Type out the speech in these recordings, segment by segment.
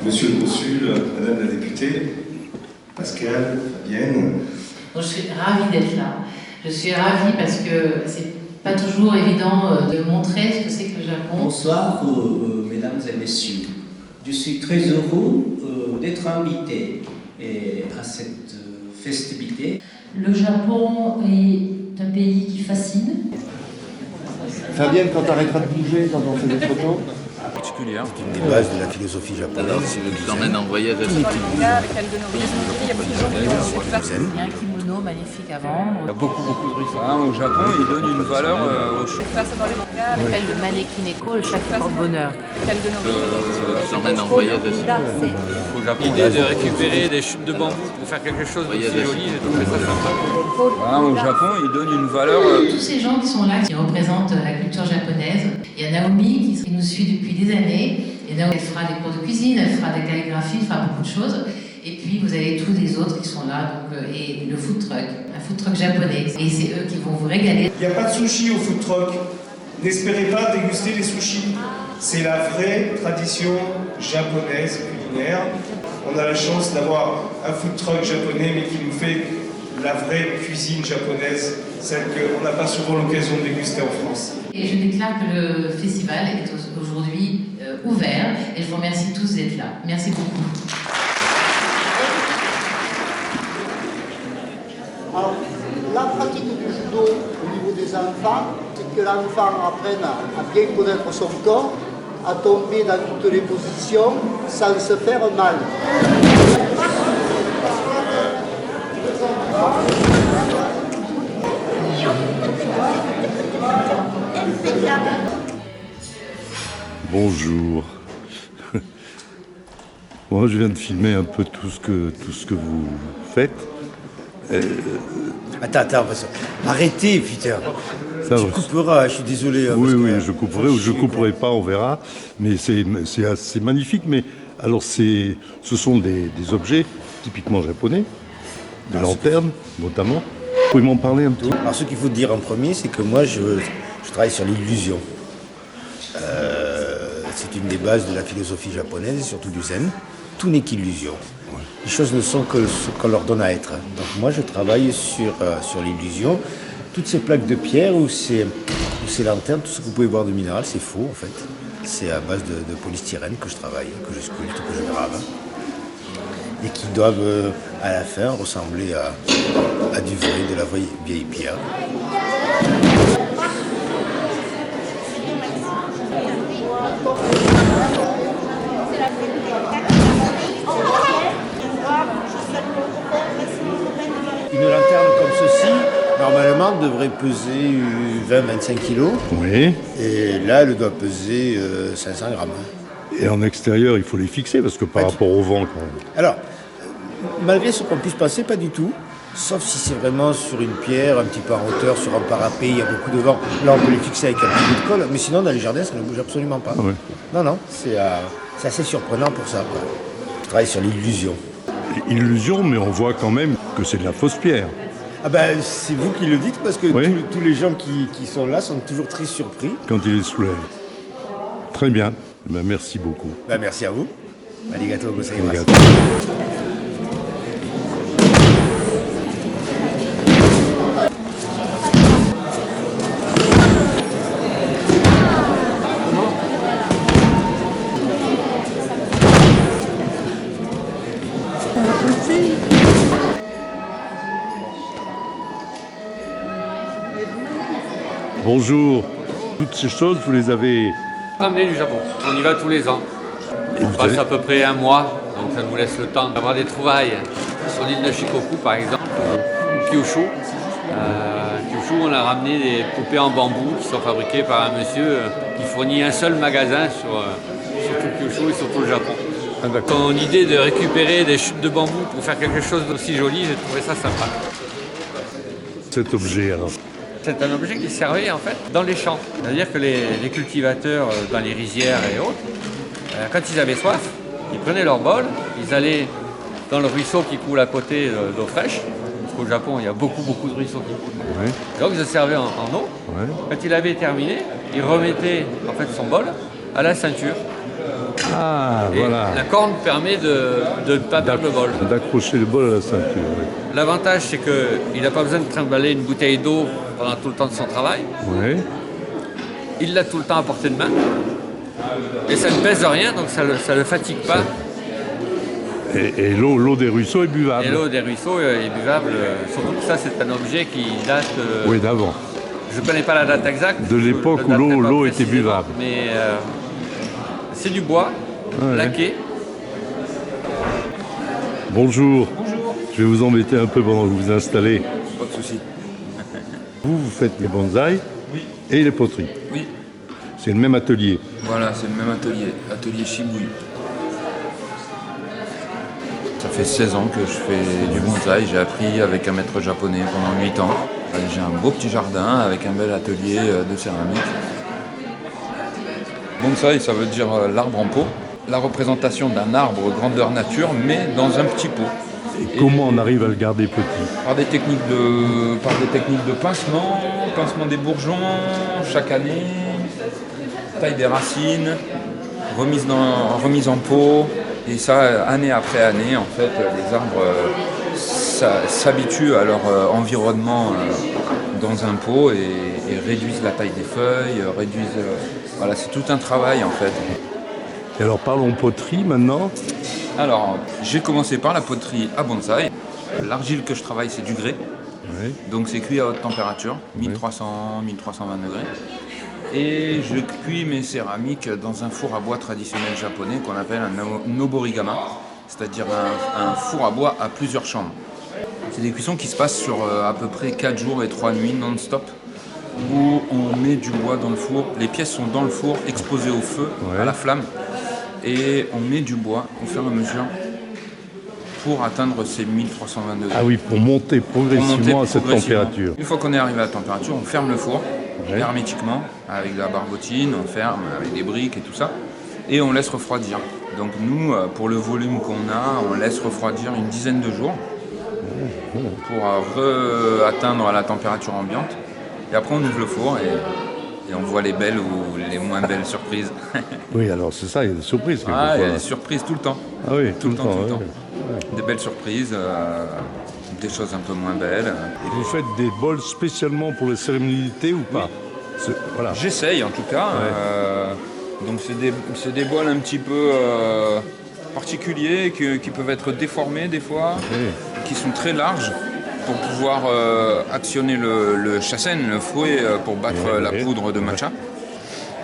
Monsieur le consul, Madame la députée, Pascal, Fabienne. Donc, je suis ravie d'être là. Je suis ravie parce que c'est pas toujours évident de montrer ce que c'est que le Japon. Bonsoir, mesdames et messieurs. Je suis très heureux d'être invité à cette festivité. Le Japon est un pays qui fascine. Fabienne, quand tu arrêteras de bouger quand on fait des photos. C'est une des bases de la philosophie japonaise. Si je vous emmène en voyage Il y a un kimono magnifique à vendre. Il y a beaucoup de ruisseaux. Au Japon, ils donnent une valeur au choix. On appelle le mannequin-éco, le chaque porte-bonheur. Je vous emmène en voyage aussi. Au Japon, l'idée de récupérer des chutes de bambou pour faire quelque chose d'aussi joli, j'ai trouvé ça sympa. Au Japon, ils donnent une valeur. Tous ces gens qui sont là, qui représentent la culture japonaise. Il y a Naomi qui nous suit depuis des années. Et Naomi, elle fera des cours de cuisine, elle fera de la calligraphie, elle fera beaucoup de choses. Et puis vous avez tous les autres qui sont là, donc, et le food truck, un food truck japonais. Et c'est eux qui vont vous régaler. Il n'y a pas de sushi au food truck. N'espérez pas déguster les sushis. C'est la vraie tradition japonaise culinaire. On a la chance d'avoir un food truck japonais, mais qui nous fait la vraie cuisine japonaise, celle qu'on n'a pas souvent l'occasion de déguster en France. Et je déclare que le festival est aujourd'hui ouvert. Et je vous remercie tous d'être là. Merci beaucoup. Alors, la pratique du judo au niveau des enfants, c'est que l'enfant apprenne à bien connaître son corps, à tomber dans toutes les positions sans se faire mal. Bonjour. Moi, je viens de filmer un peu tout ce que vous faites. Attends, arrêtez, putain. Tu couperas, je suis désolé. Oui, je couperai ou je couperai pas, on verra. Mais c'est assez magnifique. Mais alors, ce sont des objets typiquement japonais, des lanternes notamment. Vous pouvez m'en parler un petit peu? Alors, ce qu'il faut dire en premier, c'est que moi, je travaille sur l'illusion. C'est une des bases de la philosophie japonaise et surtout du zen. Tout n'est qu'illusion. Ouais. Les choses ne sont que ce qu'on leur donne à être. Donc moi, je travaille sur l'illusion. Toutes ces plaques de pierre ou ces lanternes, tout ce que vous pouvez voir de minéral, c'est faux en fait. C'est à base de polystyrène que je travaille, que je sculpte, que je grave. Et qui doivent à la fin ressembler à du vrai, de la vraie vieille pierre. Une lanterne comme ceci, normalement, devrait peser 20-25 kilos. Oui. Et là, elle doit peser 500 grammes. Et en extérieur, il faut les fixer parce que par rapport au vent, quand même. Alors, malgré ce qu'on puisse penser, pas du tout. Sauf si c'est vraiment sur une pierre, un petit peu en hauteur, sur un parapet, il y a beaucoup de vent. Là, on peut les fixer avec un petit bout de colle. Mais sinon, dans les jardins, ça ne bouge absolument pas. Ah ouais. Non, c'est assez surprenant pour ça, quoi. Je travaille sur l'illusion. Illusion, mais on voit quand même que c'est de la fausse pierre. Ah ben, c'est vous qui le dites, parce que oui. tous les gens qui sont là sont toujours très surpris. Quand il les soulève. Très bien. Ben, merci beaucoup. Ben, merci à vous. Arigato gozaimasu. Arigato. Bonjour. Toutes ces choses, vous les avez Ramené du Japon. On y va tous les ans. On passe à peu près un mois, donc ça nous laisse le temps d'avoir des trouvailles sur l'île de Shikoku par exemple, ou Kyushu. Kyushu, on a ramené des poupées en bambou qui sont fabriquées par un monsieur qui fournit un seul magasin sur tout Kyushu et sur tout le Japon. Ton idée de récupérer des chutes de bambou pour faire quelque chose d'aussi joli, j'ai trouvé ça sympa. Cet objet alors. C'est un objet qui servait en fait dans les champs. C'est-à-dire que les cultivateurs dans les rizières et autres, quand ils avaient soif, ils prenaient leur bol, ils allaient dans le ruisseau qui coule à côté d'eau fraîche. Parce qu'au Japon, il y a beaucoup de ruisseaux qui coulent. Oui. Donc ils se servaient en eau. Oui. Quand il avait terminé, il remettait en fait son bol à la ceinture. Ah, Et voilà. la corne permet de ne pas perdre le bol. D'accrocher le bol à la ceinture. Oui. L'avantage, c'est qu'il n'a pas besoin de trimballer une bouteille d'eau pendant tout le temps de son travail. Oui. Il l'a tout le temps à portée de main. Et ça ne pèse rien, donc ça ne le fatigue pas. Et l'eau des ruisseaux est buvable. Et l'eau des ruisseaux est buvable. Surtout que ça, c'est un objet qui date... Oui, d'avant. Je ne connais pas la date exacte. De l'époque où l'eau était buvable. Mais c'est du bois, laqué. Bonjour. Bonjour. Je vais vous embêter un peu pendant que vous vous installez. Pas de souci. Vous faites les bonsaïs et les poteries. Oui. C'est le même atelier. Voilà, c'est le même atelier, atelier Shibui. Ça fait 16 ans que je fais du bonsaï. J'ai appris avec un maître japonais pendant 8 ans. J'ai un beau petit jardin avec un bel atelier de céramique. Bonsaï, ça veut dire l'arbre en pot. La représentation d'un arbre grandeur nature, mais dans un petit pot. Et comment on arrive à le garder petit? Par des techniques de pincement des bourgeons chaque année, taille des racines, remise en pot. Et ça, année après année, en fait, les arbres s'habituent à leur environnement dans un pot et réduisent la taille des feuilles, voilà, c'est tout un travail en fait. Et alors parlons poterie maintenant. Alors, j'ai commencé par la poterie à bonsaï. L'argile que je travaille, c'est du grès. Oui. Donc c'est cuit à haute température, 1300-1320 degrés. Et je cuis mes céramiques dans un four à bois traditionnel japonais qu'on appelle un noborigama, c'est-à-dire un four à bois à plusieurs chambres. C'est des cuissons qui se passent sur à peu près 4 jours et 3 nuits non-stop, où on met du bois dans le four. Les pièces sont dans le four, exposées au feu, à la flamme, et on met du bois au fur et à mesure pour atteindre ces 1320 degrés. Ah oui, pour monter progressivement à cette température. Une fois qu'on est arrivé à la température, on ferme le four hermétiquement avec de la barbotine, on ferme avec des briques et tout ça, et on laisse refroidir. Donc nous, pour le volume qu'on a, on laisse refroidir une dizaine de jours pour atteindre la température ambiante. Et après on ouvre le four et on voit les belles ou les moins belles surprises. Oui, alors c'est ça, il y a des surprises. Ah, il y a des surprises tout le temps. Ah oui, tout le temps. Des belles surprises, des choses un peu moins belles. Et vous faites des bols spécialement pour les cérémonies d'été ou pas? Voilà. J'essaye en tout cas. Donc c'est des bols un petit peu particuliers qui peuvent être déformés des fois, qui sont très larges pour pouvoir actionner le shasen, le fouet, pour battre la poudre de matcha.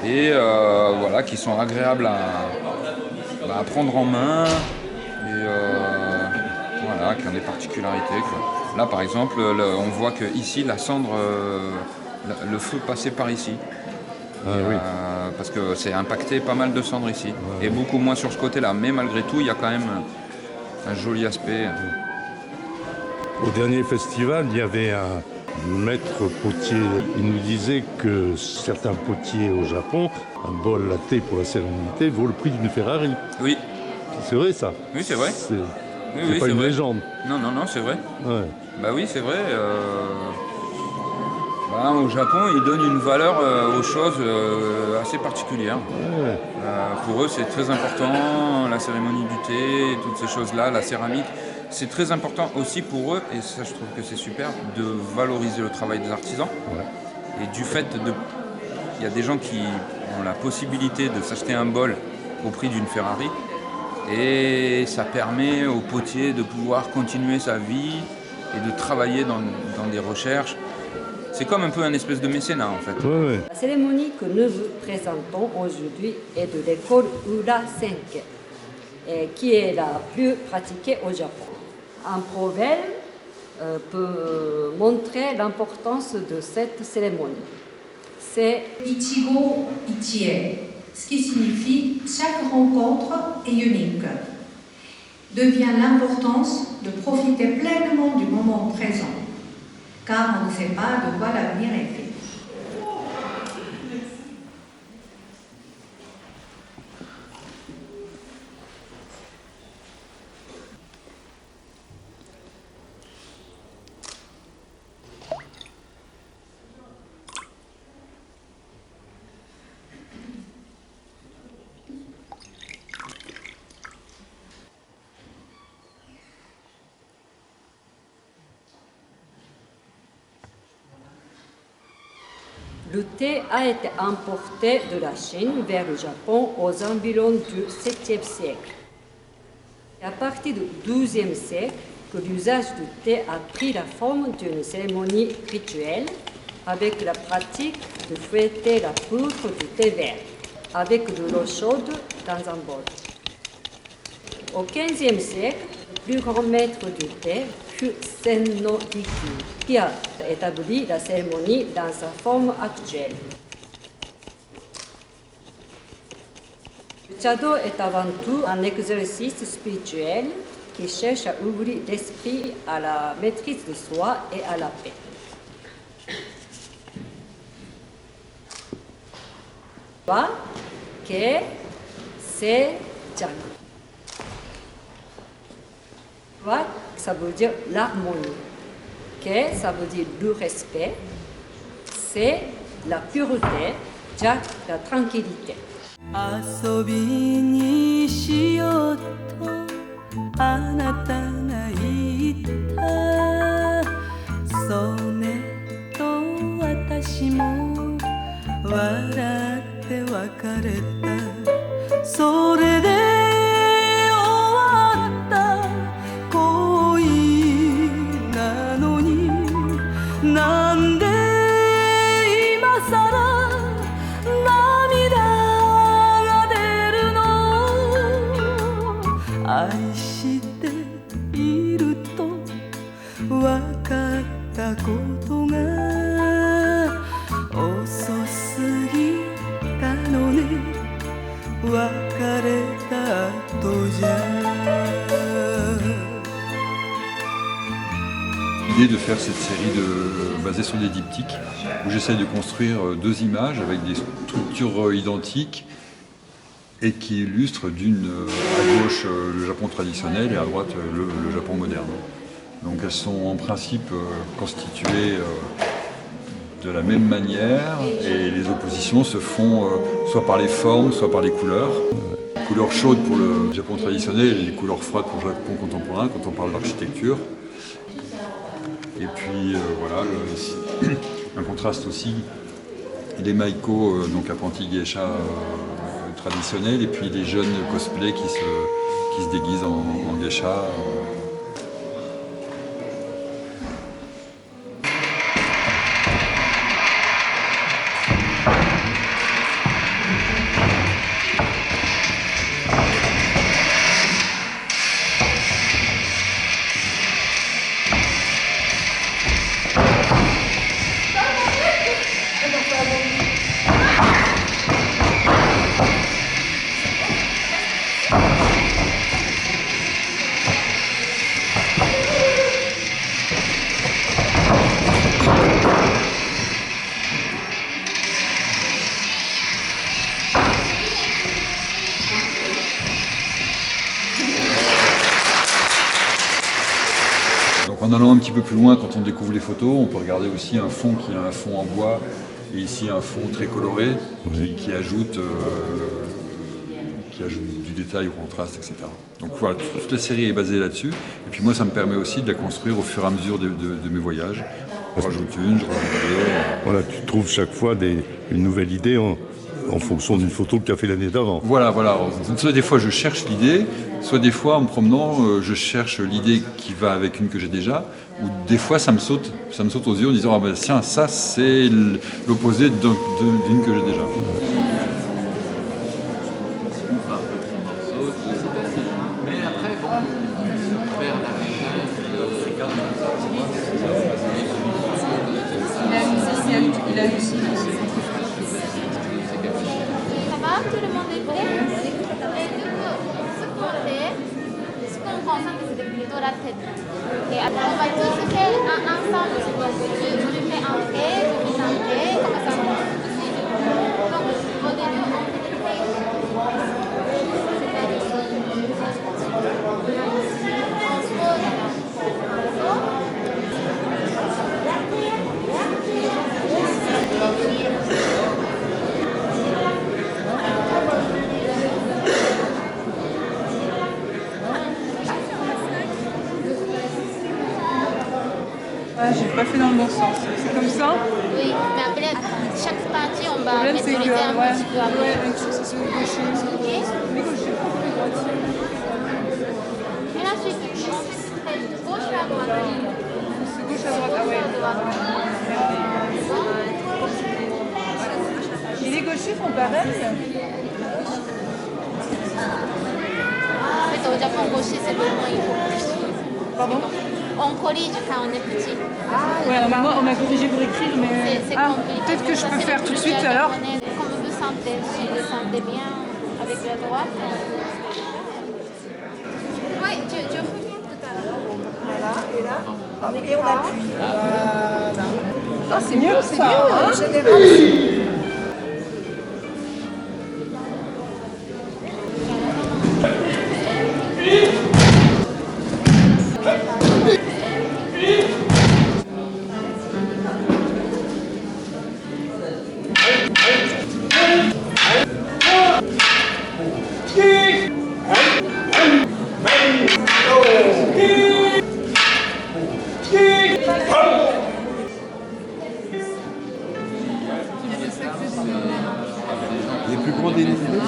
Et voilà, qui sont agréables à prendre en main. Et voilà, qui ont des particularités, quoi. Là par exemple, on voit que ici la cendre, le feu passait par ici. Parce que c'est impacté pas mal de cendres ici. Et beaucoup moins sur ce côté-là. Mais malgré tout, il y a quand même un joli aspect. Au dernier festival, il y avait un maître potier. Il nous disait que certains potiers au Japon, un bol latte pour la cérémonie vaut le prix d'une Ferrari. Oui. C'est vrai ça? Oui, c'est vrai. C'est pas une légende. Non, c'est vrai. Ouais. Bah oui, c'est vrai. Au Japon, ils donnent une valeur aux choses assez particulière. Ouais. Pour eux, c'est très important, la cérémonie du thé, toutes ces choses-là, la céramique. C'est très important aussi pour eux, et ça je trouve que c'est super, de valoriser le travail des artisans. Ouais. Et du fait il y a des gens qui ont la possibilité de s'acheter un bol au prix d'une Ferrari, et ça permet au potier de pouvoir continuer sa vie et de travailler dans des recherches. C'est comme un peu un espèce de mécénat en fait. Ouais. La cérémonie que nous vous présentons aujourd'hui est de l'école Ura 5, qui est la plus pratiquée au Japon. Un proverbe peut montrer l'importance de cette cérémonie. C'est Ichigo Ichie, ce qui signifie chaque rencontre est unique. Devient l'importance de profiter pleinement du moment présent, car on ne sait pas de quoi l'avenir est fait. Le thé a été importé de la Chine vers le Japon aux environs du 7e siècle. C'est à partir du 12e siècle que l'usage du thé a pris la forme d'une cérémonie rituelle avec la pratique de fouetter la poudre du thé vert avec de l'eau chaude dans un bol. Au XVe siècle, le plus grand maître du thé fut Senno Rikyu, qui a établi la cérémonie dans sa forme actuelle. Le Chado est avant tout un exercice spirituel qui cherche à ouvrir l'esprit à la maîtrise de soi et à la paix. Wa, ke, se, chan. Wa, ça veut dire l'harmonie. Ke, ça veut dire le respect. Se, la pureté. Ja, la tranquillité. 遊びにしようとあなたが言ったそうねと私も笑って別れたそれで終わった恋なのになんで今さら愛していると分かったことが遅すぎたのね別れた後じゃ L'idée de faire cette série basée sur des diptyques où j'essaie de construire deux images avec des structures identiques et qui illustre à gauche le Japon traditionnel et à droite le Japon moderne. Donc elles sont en principe constituées de la même manière et les oppositions se font soit par les formes, soit par les couleurs. Les couleurs chaudes pour le Japon traditionnel et les couleurs froides pour le Japon contemporain quand on parle d'architecture. Et puis voilà, un contraste aussi, les maiko, donc apprentis geisha traditionnels, et puis les jeunes cosplay qui se déguisent en geisha. En allant un petit peu plus loin, quand on découvre les photos, on peut regarder aussi un fond qui est un fond en bois et ici un fond très coloré qui ajoute du détail au contraste, etc. Donc voilà, toute la série est basée là-dessus. Et puis moi, ça me permet aussi de la construire au fur et à mesure de mes voyages. Je rajoute une, je rajoute deux. Voilà, tu trouves chaque fois une nouvelle idée en fonction d'une photo que tu as fait l'année d'avant. Voilà. Soit des fois je cherche l'idée, soit des fois en me promenant, je cherche l'idée qui va avec une que j'ai déjà, ou des fois ça me saute aux yeux en disant ah ben tiens, ça c'est l'opposé d'une que j'ai déjà. Tout le monde est prêt. Et du coup, ce qu'on fait, ce qu'on concentre, c'est plutôt la tête. Et après, on va tous faire ensemble. Je le fais en paix, je le fais en paix, comme ça. Donc, au début, on fait le paix. J'ai pas fait dans le bon sens. C'est comme ça. Oui, mais après, chaque partie, on va mémoriser un petit peu après. Ok. Et la suite, on fait de gauche à droite. De gauche à droite, ah ouais. Et les gauchers font pareil? En fait, au Japon, gaucher, c'est vraiment il faut plus. Pardon? On corrige quand on est petit. Ouais, moi, on m'a corrigé pour écrire, mais... C'est compliqué. Peut-être que je peux faire tout de suite, alors. Comme vous sentez, si vous sentez bien avec la droite. Oui, tu reviens tout à l'heure. Voilà, et là, et on appuie. Voilà. Ah, c'est mieux, c'est mieux, en général. Les plus grands délits, c'est là.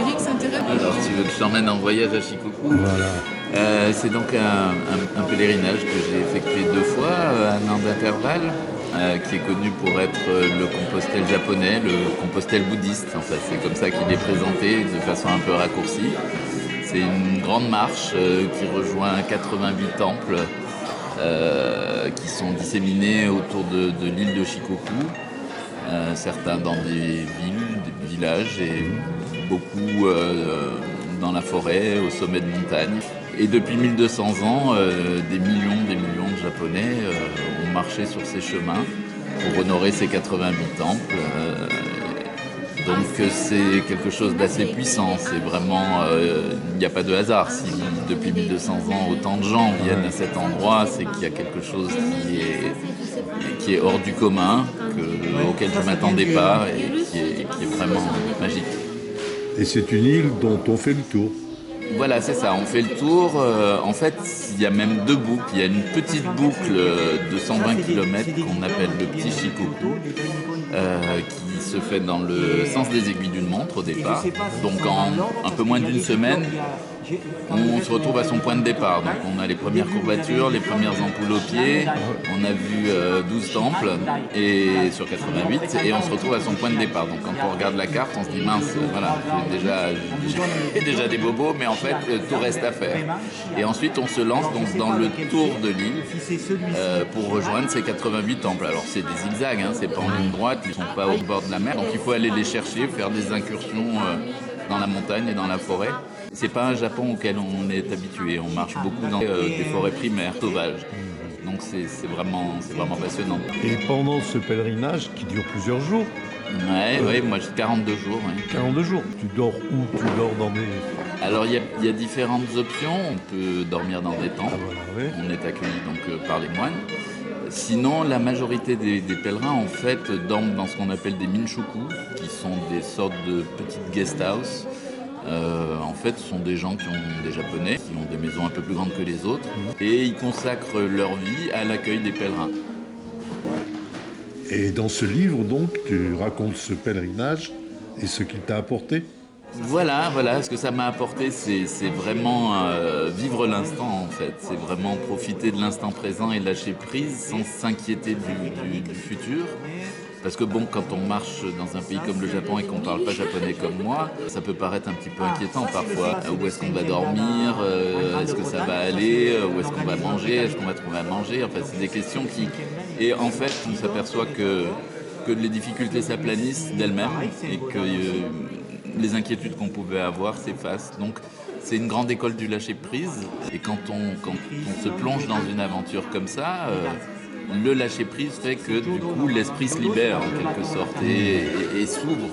Eric s'intéresse. Alors, tu veux que je t'emmène en voyage à Shikoku? Voilà. C'est donc un pèlerinage que j'ai effectué 2 fois, un an d'intervalle, qui est connu pour être le Compostelle japonais, le Compostelle bouddhiste. En fait, c'est comme ça qu'il est présenté de façon un peu raccourcie. C'est une grande marche qui rejoint 88 temples qui sont disséminés autour de l'île de Shikoku. Certains dans des villes, des villages et beaucoup dans la forêt, au sommet de montagnes. Et depuis 1200 ans, des millions de Japonais ont marché sur ces chemins pour honorer ces 88 temples. Donc c'est quelque chose d'assez puissant, c'est vraiment, il n'y a pas de hasard. Si depuis 1200 ans autant de gens viennent à cet endroit, c'est qu'il y a quelque chose qui est hors du commun, auquel je ne m'attendais pas et qui est vraiment magique. Et c'est une île dont on fait le tour. Voilà, c'est ça, on fait le tour. En fait, il y a même 2 boucles. Il y a une petite boucle de 120 km qu'on appelle le Petit Shikoku, qui se fait dans le sens des aiguilles d'une montre au départ. Donc en un peu moins d'une semaine, on se retrouve à son point de départ. Donc on a les premières courbatures, les premières ampoules aux pieds, on a vu 12 temples et sur 88 et on se retrouve à son point de départ. Donc quand on regarde la carte, on se dit mince, voilà, j'ai déjà des bobos, mais en fait tout reste à faire. Et ensuite on se lance donc dans le tour de l'île pour rejoindre ces 88 temples. Alors c'est des zigzags, hein, c'est pas en ligne droite, ils sont pas au bord de la mer, donc il faut aller les chercher, faire des incursions dans la montagne et dans la forêt. C'est pas un Japon auquel on est habitué. On marche beaucoup dans des forêts primaires, sauvages. Donc c'est vraiment passionnant. Et pendant ce pèlerinage qui dure plusieurs jours? Ouais, moi j'ai 42 jours. Ouais. 42 jours. Tu dors où? Tu dors dans des... Alors il y a différentes options. On peut dormir dans des temples. Ah, voilà, ouais. On est accueilli donc par les moines. Sinon, la majorité des pèlerins en fait dorment dans ce qu'on appelle des minshuku, qui sont des sortes de petites guest house. En fait, ce sont des gens qui ont des Japonais, qui ont des maisons un peu plus grandes que les autres, et ils consacrent leur vie à l'accueil des pèlerins. Et dans ce livre, donc, tu racontes ce pèlerinage et ce qu'il t'a apporté? Voilà, ce que ça m'a apporté, c'est vraiment vivre l'instant en fait. C'est vraiment profiter de l'instant présent et lâcher prise sans s'inquiéter du futur. Parce que bon, quand on marche dans un pays comme le Japon et qu'on ne parle pas japonais comme moi, ça peut paraître un petit peu inquiétant parfois. Où est-ce qu'on va dormir? Est-ce que ça va aller? Où est-ce qu'on va manger? Est-ce qu'on va trouver à manger? Enfin, c'est des questions qui... Et en fait, on s'aperçoit que les difficultés s'aplanissent d'elles-mêmes et que les inquiétudes qu'on pouvait avoir s'effacent. Donc, c'est une grande école du lâcher-prise. Et quand on se plonge dans une aventure comme ça... le lâcher-prise fait que du coup l'esprit se libère en quelque sorte et s'ouvre